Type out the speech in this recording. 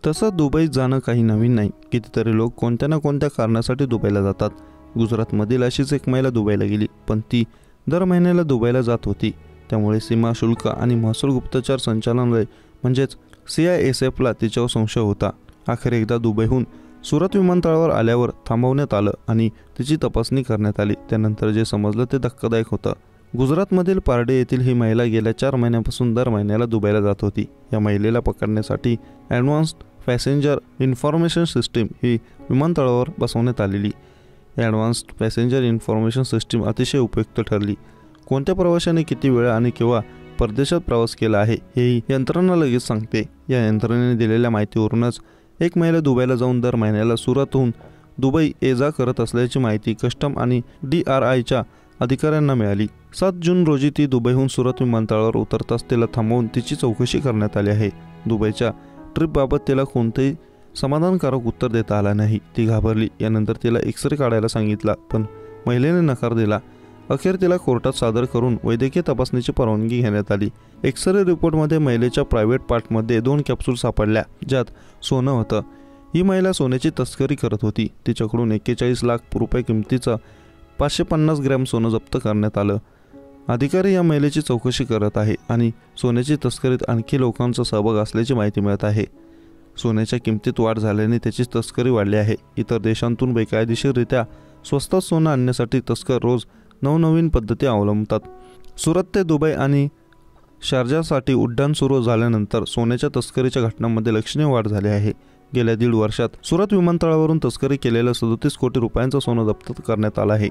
तसं दुबईत जाणं काही नवीन नाही. कितीतरी लोक कोणत्या ना कोणत्या कारणासाठी दुबईला जातात. गुजरातमधील अशीच एक महिला दुबईला गेली, पण ती दर महिन्याला दुबईला जात होती. त्यामुळे सीमा शुल्क आणि महसूल गुप्तचर संचालनालय म्हणजेच CISFला तिच्यावर संशय होता. अखेर एकदा दुबईहून सुरत विमानतळावर आल्यावर थांबवण्यात आलं आणि तिची तपासणी करण्यात आली. त्यानंतर जे समजलं ते धक्कादायक होतं. गुजरातमधील पारडी येथील ही महिला गेल्या 4 महिन्यांपासून दर महिन्याला दुबईला जात होती. या महिलेला पकडण्यासाठी ॲडव्हान्स्ड पॅसेंजर इन्फॉर्मेशन सिस्टीम ही विमानतळावर बसवण्यात आलेली. ॲडव्हान्स्ड पॅसेंजर इन्फॉर्मेशन सिस्टीम अतिशय उपयुक्त ठरली. कोणत्या प्रवाशाने किती वेळ आणि केव्हा परदेशात प्रवास केला आहे हेही यंत्रणा लगेच सांगते. या यंत्रणेने दिलेल्या माहितीवरूनच एक महिला दुबईला जाऊन दर महिन्याला सुरतहून दुबई ये-जा करत असल्याची माहिती कस्टम आणि DRIच्या अधिकाऱ्यांना मिळाली. 7 जून रोजी ती दुबईहून सुरत विमानतळावर उतरताच तिला थांबवून तिची चौकशी करण्यात आली आहे. दुबईच्या ट्रिपबाबत तिला कोणतेही समाधानकारक उत्तर देता आला नाही. ती घाबरली. यानंतर तिला एक्स-रे काढायला सांगितला, पण महिलेने नकार दिला. अखेर तिला कोर्टात सादर करून वैद्यकीय तपासणीची परवानगी घेण्यात आली. एक्स-रे रिपोर्टमध्ये महिलेच्या प्रायव्हेट पार्टमध्ये 2 कॅप्सूल सापडल्या, ज्यात सोनं होतं. ही महिला सोन्याची तस्करी करत होती. तिच्याकडून 41 लाख रुपये किमतीचं 550 ग्रॅम सोनं जप्त करण्यात आलं. अधिकारी या महिलेची चौकशी करत आहे आणि सोन्याची तस्करीत आणखी लोकांचा सहभाग असल्याची माहिती मिळत आहे. सोन्याच्या किमतीत वाढ झाल्याने त्याची तस्करी वाढली आहे. इतर देशांतून बेकायदेशीररित्या स्वस्तात सोनं आणण्यासाठी तस्कर रोज नवनवीन पद्धती अवलंबतात. सुरत ते दुबई आणि शारजासाठी उड्डाण सुरू झाल्यानंतर सोन्याच्या तस्करीच्या घटनांमध्ये लक्षणीय वाढ झाली आहे. गेल्या 1.5 वर्षात सुरत विमानतळावरून तस्करी केलेलं 37 कोटी रुपयांचं सोनं जप्त करण्यात आलं आहे.